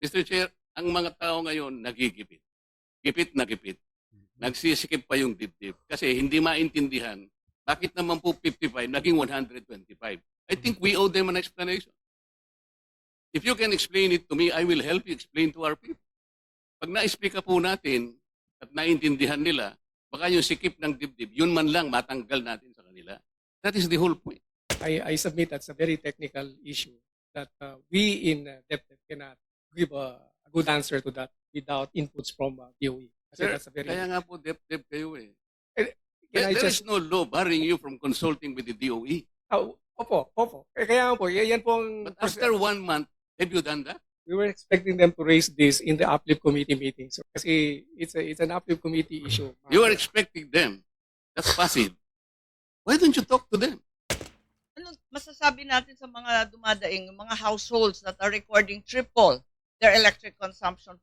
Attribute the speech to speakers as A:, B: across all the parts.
A: Mr. Chair, ang mga tao ngayon nagigipit. Gipit na gipit. Nagsisikip pa yung dibdib. Kasi hindi maintindihan, bakit naman po 55 naging 125? I think we owe them an explanation. If you can explain it to me, I will help you explain to our people. Pag na-speak po natin at naintindihan nila, baka yung sikip ng dibdib, yun man lang matanggal natin sa kanila. That is the whole point.
B: I submit that's a very technical issue that we in DepEd cannot give a good answer to that without inputs from DOE. Kasi
A: Sir,
B: that's a very,
A: kaya nga po dep kayo eh.
B: can I
A: There
B: just,
A: is no law barring you from consulting with the DOE.
B: opo. Kaya nga po, yan po ang,
A: But after 1 month, have you done that?
B: we were expecting them to raise this in the uplift committee meeting. So, kasi it's an uplift committee issue.
A: You are expecting them. That's passive. Why don't you talk to them?
C: Ano masasabi natin sa mga dumadaing, yung mga households that are recording triple their electric consumption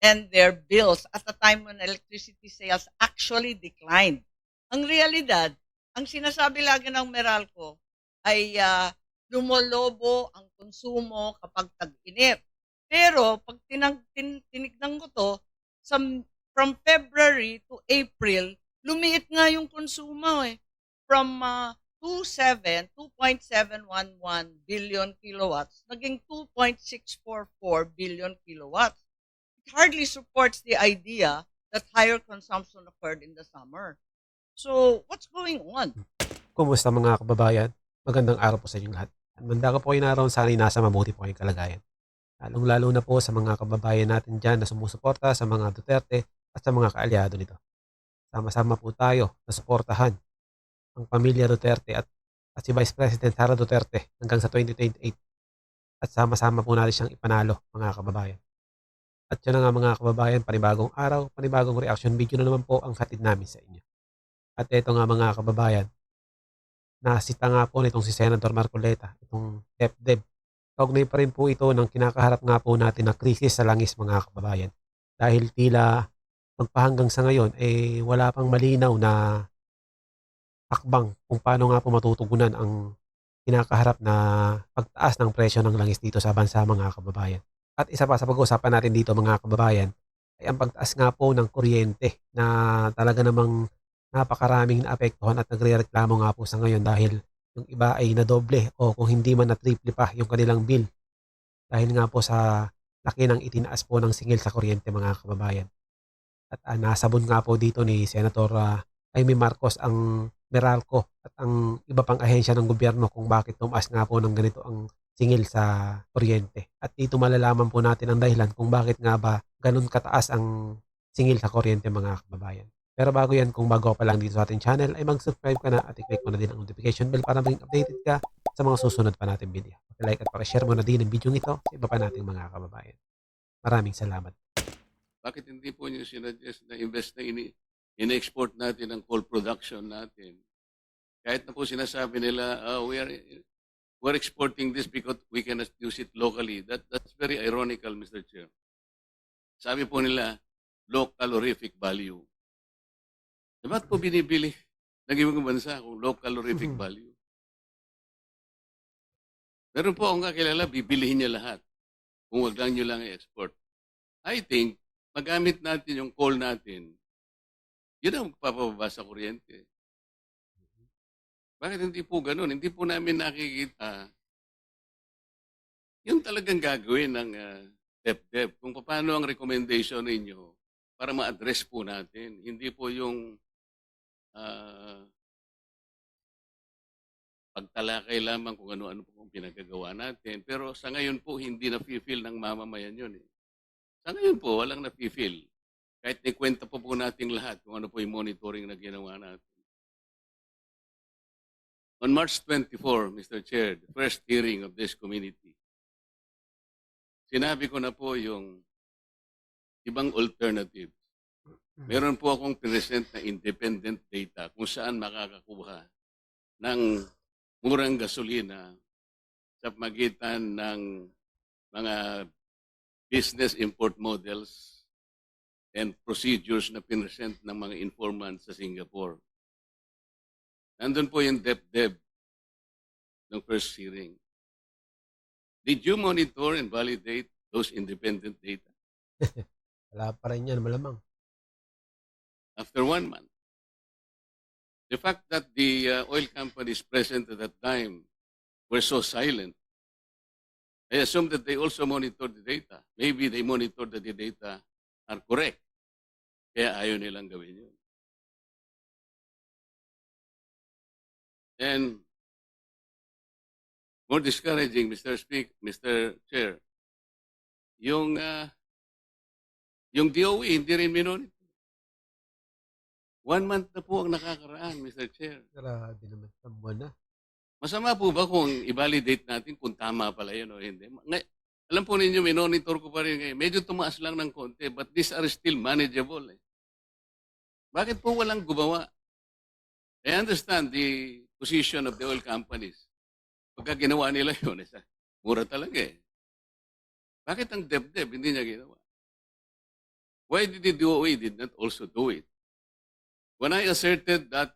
C: and their bills at a time when electricity sales actually declined? Ang realidad, ang sinasabi lagi ng Meralco ay lumolobo ang konsumo kapag tag-init. Pero pag tinignan ko to, from February to April, lumiit nga yung konsumo eh. From 2.711 billion kilowatts, naging 2.644 billion kilowatts. It hardly supports the idea that higher consumption occurred in the summer. So, what's going on?
D: Kumusta mga kababayan? Magandang araw po sa inyong lahat. Manda ko po kayo naroon, sana'y nasa mabuti po kayong kalagayan. Lalong-lalo na po sa mga kababayan natin dyan na sumusuporta sa mga Duterte at sa mga kaalyado nito. Sama-sama po tayo na suportahan ang pamilya Duterte at si Vice President Sara Duterte hanggang sa 2028. At sama-sama po natin siyang ipanalo mga kababayan. At yun na nga mga kababayan, panibagong araw, panibagong reaction video na naman po ang hatid namin sa inyo. At ito nga mga kababayan, nasita nga po nitong si Senator Marcoleta, itong DepEd. Kaugnay pa rin po ito ng kinakaharap nga po natin na krisis sa langis mga kababayan. Dahil tila magpahanggang sa ngayon, wala pang malinaw na hakbang kung paano nga po matutugunan ang kinakaharap na pagtaas ng presyo ng langis dito sa bansa mga kababayan. At isa pa sa pag-uusapan natin dito mga kababayan, ay ang pagtaas nga po ng kuryente na talaga namang napakaraming naapektuhan at nagre-reklamo nga po sa ngayon dahil yung iba ay nadoble o kung hindi man na triple pa yung kanilang bill dahil nga po sa laki ng itinaas po ng singil sa kuryente mga kababayan. At nasabon nga po dito ni Senator Amy Marcos ang Meralco at ang iba pang ahensya ng gobyerno kung bakit tumaas nga po ng ganito ang singil sa kuryente. At dito malalaman po natin ang dahilan kung bakit nga ba ganun kataas ang singil sa kuryente mga kababayan. Pero bago yan, kung bago pa lang dito sa ating channel, ay mag-subscribe ka na at i-click mo na din ang notification bell para maging updated ka sa mga susunod pa nating video. Like at pakishare mo na din ang video ito sa iba pa nating mga kababayan. Maraming salamat.
A: Bakit hindi po niyo sinuggest na invest na in-export natin ang coal production natin? Kahit na po sinasabi nila, we're exporting this because we cannot use it locally. That's very ironical, Mr. Chair. Sabi po nila, low calorific value. Ba't po binibili ng ibang bansa kung low calorific value? Meron po akong kakilala, bibilihin niya lahat kung wag lang nyo lang i-export. I think, magamit natin yung coal natin, yun ang papababa sa kuryente. Bakit hindi po ganun? Hindi po namin nakikita yung talagang gagawin ng DepEd kung paano ang recommendation ninyo para ma-address po natin. Hindi po yung pagtalakay lamang kung ano-ano po ang pinagagawa natin. Pero sa ngayon po, hindi na-feel ng mamamayan yun. Sa ngayon po, walang na-feel. Kahit ikwenta po natin lahat kung ano po yung monitoring na ginawa natin. On March 24, Mr. Chair, the first hearing of this community, sinabi ko na po yung ibang alternatives. Meron po akong present na independent data kung saan makakakuha ng murang gasolina sa pagitan ng mga business import models and procedures na pinresent ng mga informants sa Singapore. Nandun po yung DepEd ng first hearing. Did you monitor and validate those independent data
D: Wala pa rin yan, malamang.
A: after 1 month. The fact that the oil companies present at that time were so silent, I assume that they also monitored the data. Maybe they monitored that the data are correct. Kaya ayaw nilang gawin yun. And more discouraging, Mr. Chair, yung DOE hindi rin minonitor. 1 month na po ang nakakaraan, Mr. Chair.
D: Grabe naman, tambuan na.
A: Masama po ba kung i-validate natin kung tama pala yun o hindi? Alam po ninyo, minonitor ko pa rin ngayon. Medyo tumaas lang ng konti, but these are still manageable. Bakit po walang gumawa? I understand the position of the oil companies. Pagka ginawa nila yun, mura talaga eh. Bakit ang DepEd hindi niya ginawa? Why did the DOE did not also do it? When I asserted that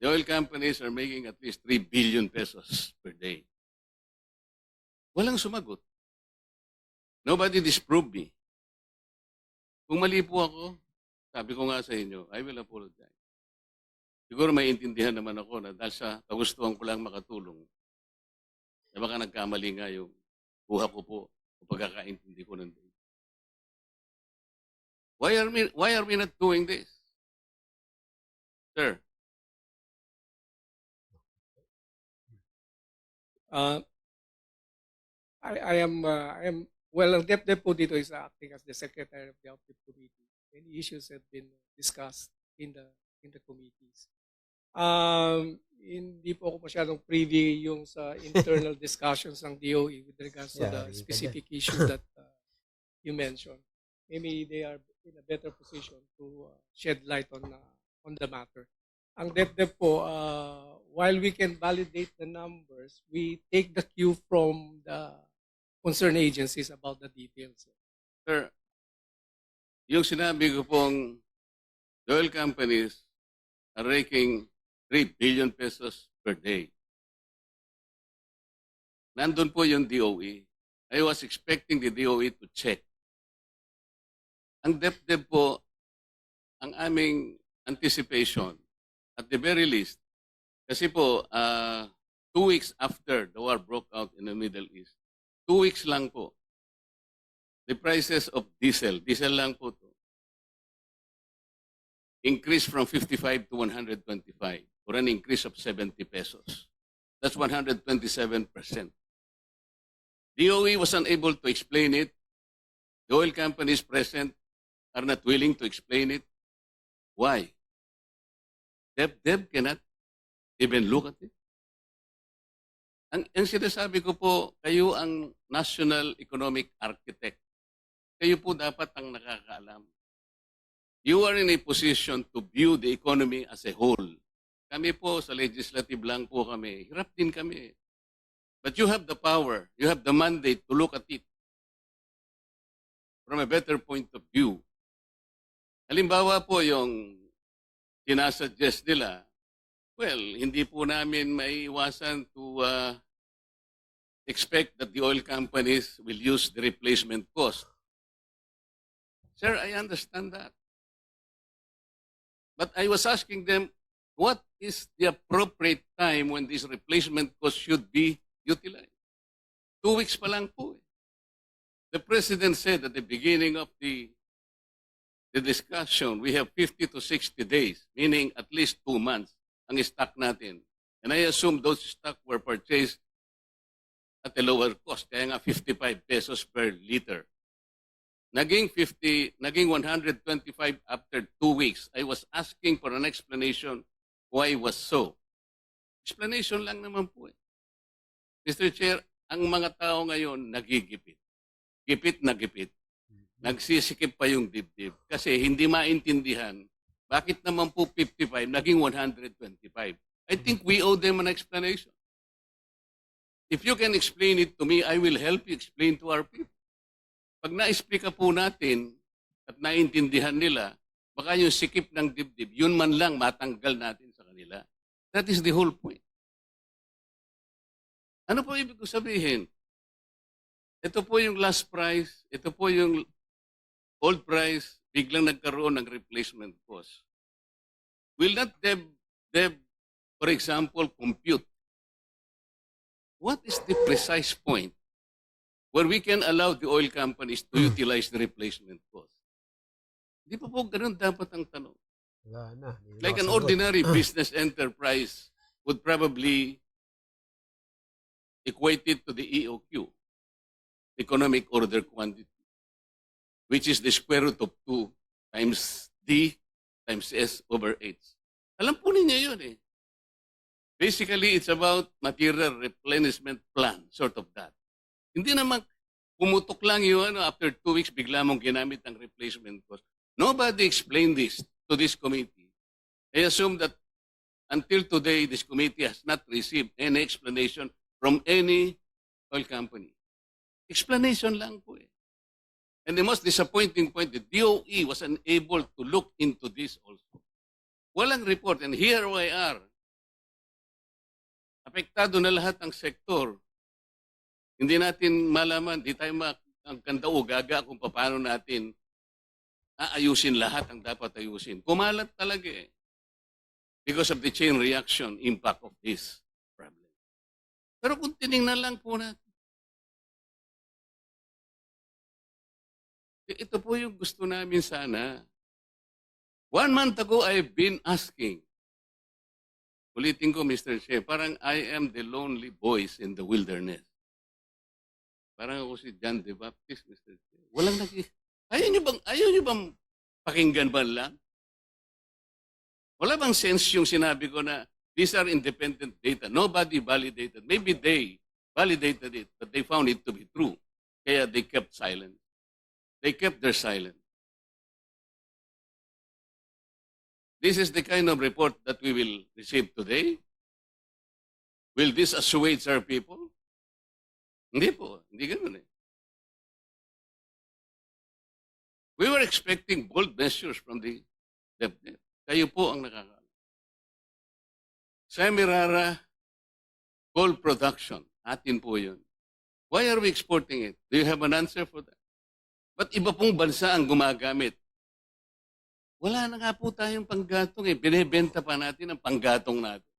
A: the oil companies are making at least 3 billion pesos per day, walang sumagot. Nobody disproved me. Kung mali po ako, sabi ko nga sa inyo, I will apologize. Siguro may intindihan naman ako na dahil sa kagustuhan ko lang makatulong, na baka nagkamali nga yung buha ko po o pagkakaintindi ko ng data. Why are we not doing this? Sir,
B: I am well, ang DepEd po dito is acting as the secretary of the Outfit Committee. Many issues have been discussed in the committees. Hindi po ako masyadong privy yung sa internal discussions ng DOE with regards to the specific issues that you mentioned. Maybe they are in a better position to shed light on the matter. Ang DepEd po, while we can validate the numbers, we take the cue from the concerned agencies about the details.
A: sir, yung sinabi ko pong the oil companies are raking 3 billion pesos per day. Nandun po yung DOE. I was expecting the DOE to check. Ang DepEd po, ang aming anticipation, at the very least, kasi po, 2 weeks after the war broke out in the Middle East, 2 weeks lang po, the prices of diesel lang po to, increased from 55 to 125 for an increase of 70 pesos. That's 127%. DOE was unable to explain it. The oil companies present are not willing to explain it. Why? DepEd cannot even look at it. Ang sinasabi ko po, kayo ang national economic architect. Kayo po dapat ang nakakaalam. You are in a position to view the economy as a whole. Kami po sa legislative lang po kami. Hirap din kami. But you have the power, you have the mandate to look at it from a better point of view. Halimbawa po yung sinasuggest nila, well, hindi po namin maiiwasan to expect that the oil companies will use the replacement cost. Sir, I understand that. But I was asking them, what is the appropriate time when this replacement cost should be utilized? 2 weeks pa lang po. The President said at the beginning of the discussion, we have 50 to 60 days, meaning at least 2 months ang stock natin. And I assume those stock were purchased at a lower cost, kaya nga 55 pesos per liter. Naging 125 after 2 weeks. I was asking for an explanation why was so. Explanation lang naman po. Mr. Chair, ang mga tao ngayon nagigipit. Gipit na gipit. Nagsisikip pa yung dibdib. Kasi hindi maintindihan bakit naman po 55 naging 125. I think we owe them an explanation. If you can explain it to me, I will help you explain to our people. Pag na-explica po natin at naintindihan nila, baka yung sikip ng dibdib, yun man lang matanggal natin sa kanila. That is the whole point. Ano po ibig ko sabihin? Ito po yung last price, ito po yung old price, biglang nagkaroon ng replacement cost. Will not Deb, for example, compute what is the precise point where we can allow the oil companies to utilize the replacement cost? Di pa po ganun dapat ang tanong.
D: Wala na. Hindi na
A: Like an
D: makasagot.
A: ordinary business enterprise would probably equate it to the EOQ, economic order quantity, which is the square root of 2 times D times S over H. Alam po ninyo yun eh. Basically, it's about material replenishment plan, sort of that. Hindi naman pumutok lang yun, after 2 weeks, bigla mong ginamit ang replacement cost. Nobody explained this to this committee. I assume that until today, this committee has not received any explanation from any oil company. Explanation lang po eh. And the most disappointing point, the DOE was unable to look into this also. Walang report. And here we are. Apektado na lahat ang sektor. Hindi natin malaman, di tayo ang kandao gaga kung paano natin aayusin lahat ang dapat ayusin. Kumalat talaga eh. Because of the chain reaction impact of this problem. Pero kung tinignan lang po natin, ito po yung gusto namin sana. 1 month ago, I've been asking, ulitin ko, Mr. Chair, parang I am the lonely voice in the wilderness. Parang ako si John the Baptist, Mr. Chair. Walang ayaw nyo bang pakinggan ba lang? Wala bang sense yung sinabi ko na these are independent data. Nobody validated. Maybe they validated it, but they found it to be true. Kaya they kept silent. They kept their silence. This is the kind of report that we will receive today. Will this assuage our people? Hindi po. Hindi ganun eh. We were expecting bold measures from the DepEd. Kayo po ang nakakaalam. Semirara coal production. Atin po yun. Why are we exporting it? Do you have an answer for that? Ba't iba pong bansa ang gumagamit? Wala na nga po tayong panggatong eh. Binibenta pa natin ang panggatong natin.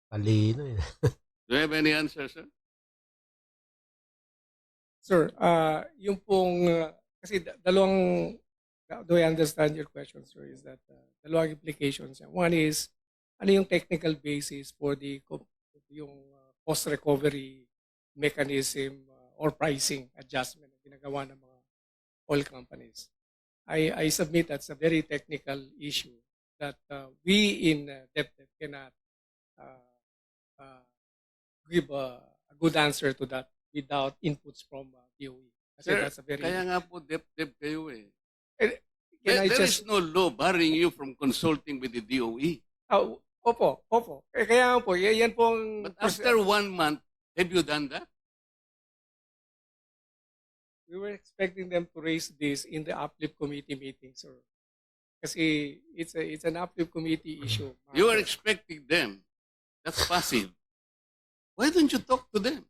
D: Talino eh.
A: Do you have any answer, sir?
B: Sir, yung pong, kasi dalawang, do I understand your question, sir, is that dalawang implications. One is, ano yung technical basis for yung cost recovery mechanism or pricing adjustment na ginagawa ng mga oil companies? I submit that's a very technical issue that we in DepEd cannot give a good answer to that without inputs from DOE. Kasi
A: Sir,
B: that's a very...
A: kaya nga po, dep kayo eh.
B: Can I
A: There
B: just...
A: is no law barring you from consulting with the DOE.
B: Opo. Kaya nga po, yan pong...
A: But after 1 month, have you done that?
B: We were expecting them to raise this in the uplift committee meeting, sir. Kasi it's an uplift committee issue.
A: You are expecting them. That's passive. Why don't you talk to them?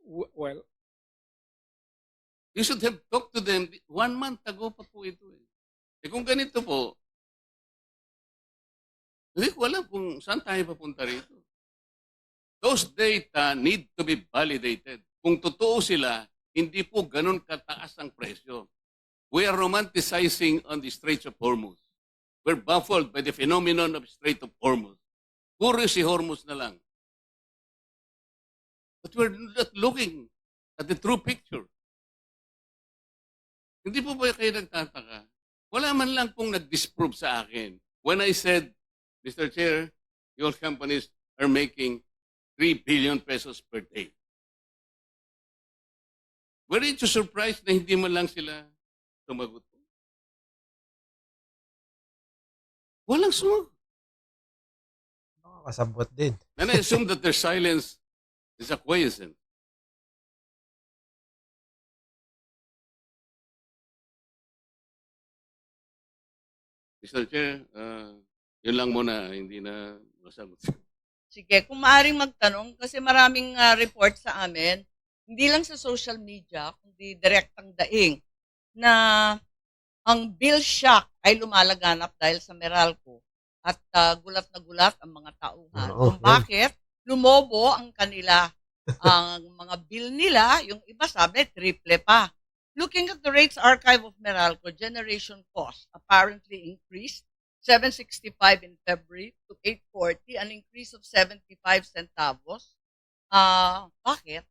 B: Well,
A: You should have talked to them 1 month ago pa po ito eh. Eh kung ganito po, hindi ko alam kung saan tayo papunta rito. Those data need to be validated. Kung totoo sila, hindi po ganun kataas ang presyo. We are romanticizing on the Straits of Hormuz. We're baffled by the phenomenon of Strait of Hormuz. Puro si Hormuz na lang. But we're not looking at the true picture. Hindi po ba kayo nagtataka? Wala man lang pong nag-disprove sa akin. When I said, Mr. Chair, your companies are making 3 billion pesos per day. Weren't you surprised na hindi man lang sila sumagot? Walang sumagot.
D: Nakakasabot din.
A: And I assume that their silence is acquiescent. Mr. Chair, yun lang muna, hindi na masagot.
C: Sige, kung maaaring magtanong, kasi maraming report sa amin, hindi lang sa social media, kundi direktang daing, na ang bill shock ay lumalaganap dahil sa Meralco. At gulat na gulat ang mga tauhan
D: Oo,
C: kung
D: yan.
C: bakit lumobo ang kanila, ang mga bill nila, yung iba sabi, triple pa. Looking at the rates archive of Meralco, generation cost apparently increased 765 in February to 840, an increase of 75 centavos. Bakit?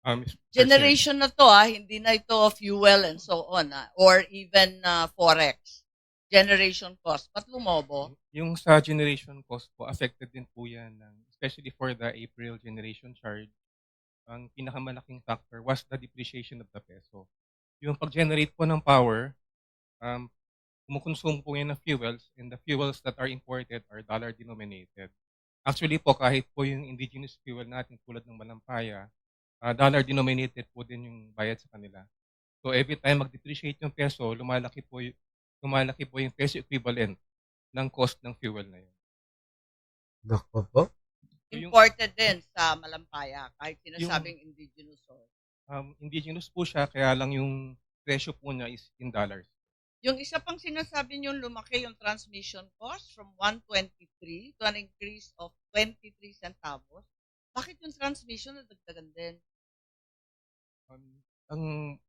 E: Mr. Chair,
C: Generation na to, hindi na ito fuel and so on, or even forex. Generation cost. Ba't lumobo?
E: yung sa generation cost po, affected din po yan, especially for the April generation charge. Ang pinakamalaking factor was the depreciation of the peso. Yung pag-generate po ng power, kumukonsume po yan ng fuels, and the fuels that are imported are dollar denominated. Actually po, kahit po yung indigenous fuel natin tulad ng malampaya, dollar denominated po din yung bayad sa kanila. So every time mag-depreciate yung peso, lumalaki po yung peso equivalent ng cost ng fuel na yun.
D: Naku po.
E: So yung
C: Imported din sa Malampaya, kahit sinasabing indigenous source.
E: indigenous po siya, kaya lang yung presyo po niya is in dollars.
C: Yung isa pang sinasabi nyo, lumaki yung transmission cost from 123 to an increase of 23 centavos. Bakit yung transmission nadagdagan din?
E: Ang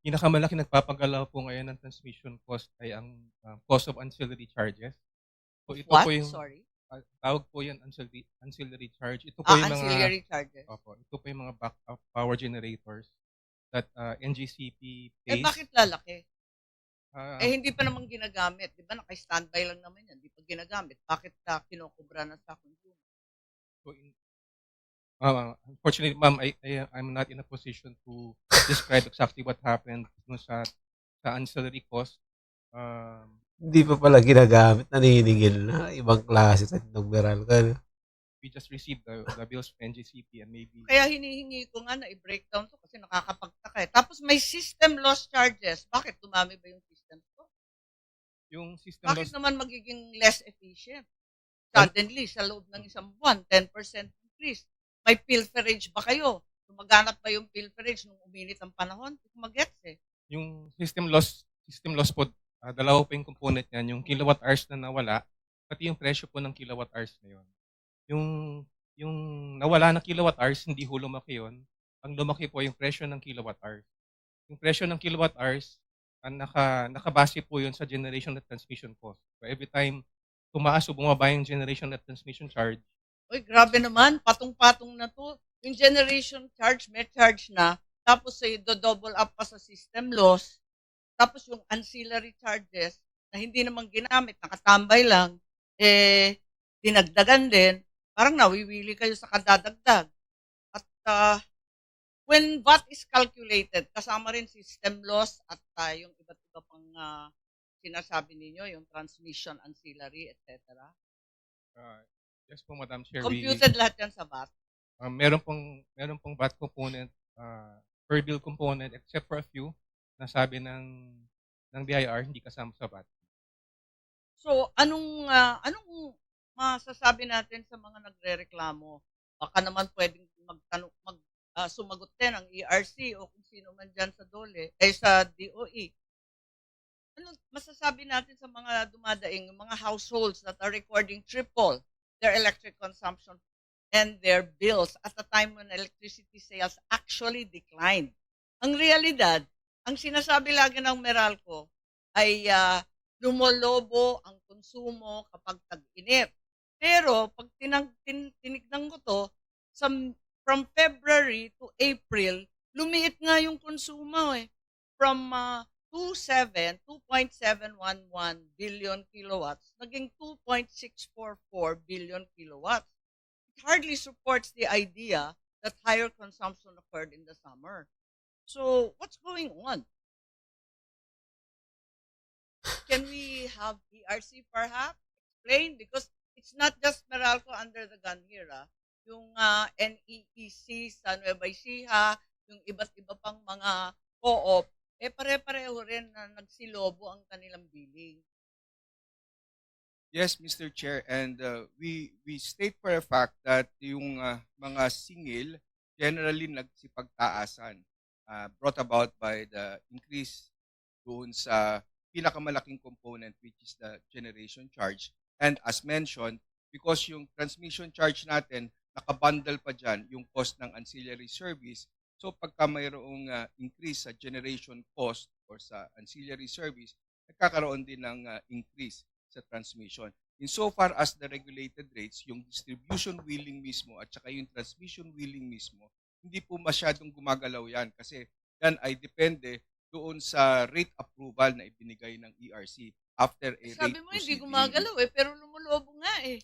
E: pinakamalaki nagpapagalaw po ngayon ng transmission cost ay ang cost of ancillary charges. So ito
C: What?
E: po yung
C: Sorry.
E: tawag po yan ancillary charge. Ito po yung mga
C: Ancillary charges.
E: ito po yung mga backup power generators that NGCP pays.
C: Bakit lalaki?
E: Ah,
C: Hindi pa naman ginagamit. Di ba? Naka-standby lang naman yan. Di pa ginagamit. Bakit kinokobra na sa consumer?
E: so unfortunately, ma'am, I'm not in a position to describe exactly what happened dun sa ancillary cost.
D: Hindi pa pala ginagamit, naniningil na. Ibang klase sa numeral ka. No?
E: We just received the bills from NGCP and maybe
C: Kaya hinihingi ko nga na i-breakdown to kasi nakakapagtaka eh. Tapos may system loss charges. Bakit dumami ba yung system to?
E: yung system
C: Bakit
E: loss,
C: naman magiging less efficient? Suddenly, sa loob ng isang buwan, 10% increase. May pilferage ba kayo? Tumaganap ba yung pilferage nung uminit ang panahon? Hindi ko magets eh.
E: yung system loss po, dalawa po yung component niyan, yung kilowatt hours na nawala, pati yung presyo po ng kilowatt hours na yun. Yung nawala na kilowatt hours, hindi ho lumaki yun. Ang lumaki po yung presyo ng kilowatt hours. Yung presyo ng kilowatt hours, nakabase po yun sa generation at transmission cost. So every time tumaas o bumaba yung generation at transmission charge,
C: Uy, grabe naman. Patong-patong na to. Yung generation charge, may charge na. Tapos do-double up pa sa system loss. Tapos yung ancillary charges na hindi naman ginamit, nakatambay lang, dinagdagan din. Parang nawiwili kayo sa kadadagdag. At when VAT is calculated, kasama rin system loss at yung iba't iba pang sinasabi ninyo, yung transmission, ancillary, etc.
E: yes po, Madam Chair,
C: Computed lahat yan sa VAT.
E: meron pong VAT component, per bill component, except for a few na sabi ng BIR hindi kasama sa VAT.
C: So, anong masasabi natin sa mga nagrereklamo? Baka naman pwedeng sumagot din ang ERC o kung sino man dyan sa sa DOE. Ano masasabi natin sa mga dumadaing, mga households that are recording triple their electric consumption and their bills at a time when electricity sales actually declined? Ang realidad, ang sinasabi lagi ng Meralco ay lumolobo ang konsumo kapag tag-init. Pero pag tinignan ko to, from February to April, lumiit nga yung konsumo eh. From 2.711 billion kilowatts, naging 2.644 billion kilowatts. It hardly supports the idea that higher consumption occurred in the summer. So, what's going on? Can we have ERC perhaps explain? Because it's not just Meralco under the gun here. Yung NEEC sa Nueva Ecija, yung iba't iba pang mga co-op, pare-pareho rin na nagsilobo ang kanilang billing.
F: Yes, Mr. Chair, and we state for a fact that yung mga singil generally nagsipagtaasan, brought about by the increase doon sa pinakamalaking component, which is the generation charge. And as mentioned, because yung transmission charge natin, nakabundle pa dyan yung cost ng ancillary service. So pagka mayroong increase sa generation cost or sa ancillary service, nagkakaroon din ng increase sa transmission. Insofar as the regulated rates, yung distribution wheeling mismo at saka yung transmission wheeling mismo, hindi po masyadong gumagalaw yan kasi yan ay depende doon sa rate approval na ibinigay ng ERC after a rate
C: Sabi mo hindi
F: proceeding.
C: gumagalaw pero lumulobo nga eh.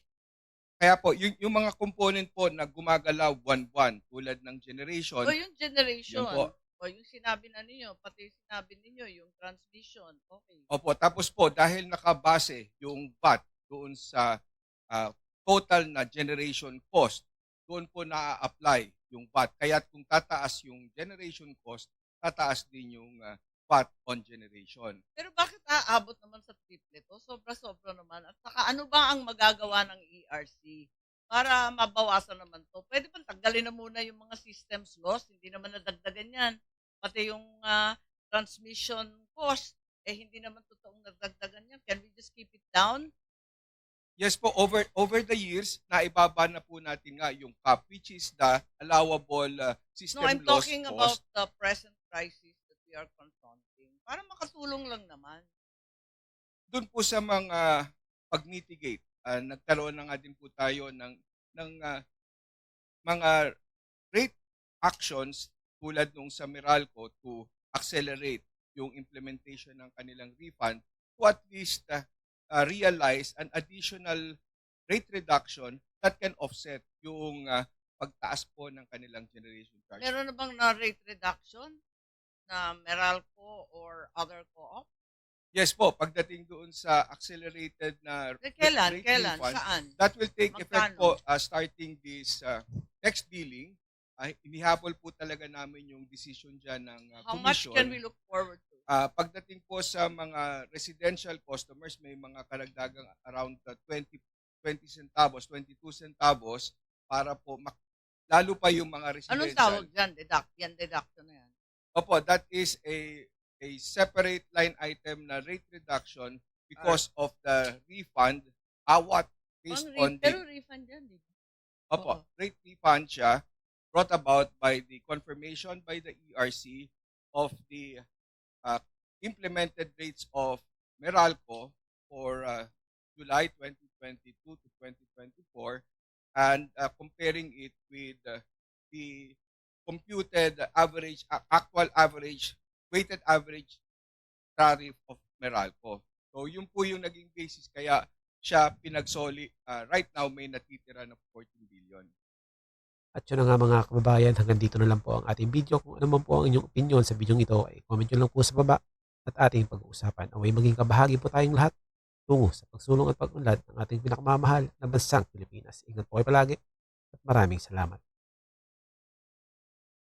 F: Kaya po, yung mga component po na gumagalaw buwan-buwan tulad ng generation,
C: O yung generation.
F: Yun po.
C: O yung sinabi na ninyo, pati sinabi ninyo, yung transmission. Okay.
F: opo, tapos po dahil nakabase yung VAT doon sa total na generation cost, doon po na-apply yung VAT. Kaya kung tataas yung generation cost, tataas din yung VAT on generation.
C: Pero bakit aabot naman sa triplet? O sobra-sobra naman. At saka ano ba ang magagawa ng ERC para mabawasan naman to? Pwede ba tanggalin na muna yung mga systems loss? Hindi naman nadagdagan yan. Pati yung transmission cost, hindi naman totoong nadagdagan yan. Can we just keep it down?
F: Yes po, over the years, naibaba na po natin nga yung cap, which is the allowable system
C: No, I'm
F: loss
C: talking
F: cost.
C: about the present crisis that we are confronting. Para makatulong lang naman.
F: Doon po sa mga pag-mitigate, nagkaroon na nga din po tayo ng mga rate actions tulad nung sa Meralco to accelerate yung implementation ng kanilang refund to at least realize an additional rate reduction that can offset yung pagtaas po ng kanilang generation charge.
C: Meron na bang na rate reduction na Meralco or other co-op?
F: Yes po, pagdating doon sa accelerated na
C: Kailan?
F: rate
C: Kailan?
F: refund,
C: Saan?
F: that will take effect po
C: Magkano?
F: starting this next billing. Inihabol po talaga namin yung decision dyan ng
C: How much
F: commission.
C: can we look forward to?
F: Pagdating po sa mga residential customers, may mga karagdagang around 20 centavos, 22 centavos para po lalo pa yung mga residential.
C: Anong tawag dyan? Deduction na yan.
F: Opo, that is a separate line item na rate reduction because of the refund awat based on
C: Pero
F: the
C: refund yan, di ba?
F: opo,
C: Oo.
F: rate refund siya brought about by the confirmation by the ERC of the implemented rates of Meralco for July 2022 to 2024 and comparing it with the computed average, actual average, weighted average tariff of Meralco. So yun po yung naging basis kaya siya pinagsoli. Right now may natitira na 14 billion.
D: At yun na nga mga kababayan, hanggang dito na lang po ang ating video. Kung ano man po ang inyong opinion sa video ito, ay comment nyo lang po sa baba at ating pag-uusapan. Away maging kabahagi po tayong lahat tungo sa pagsulong at pag-unlad ng ating pinakamamahal na bansang Pilipinas. Ingat po kayo palagi at maraming salamat.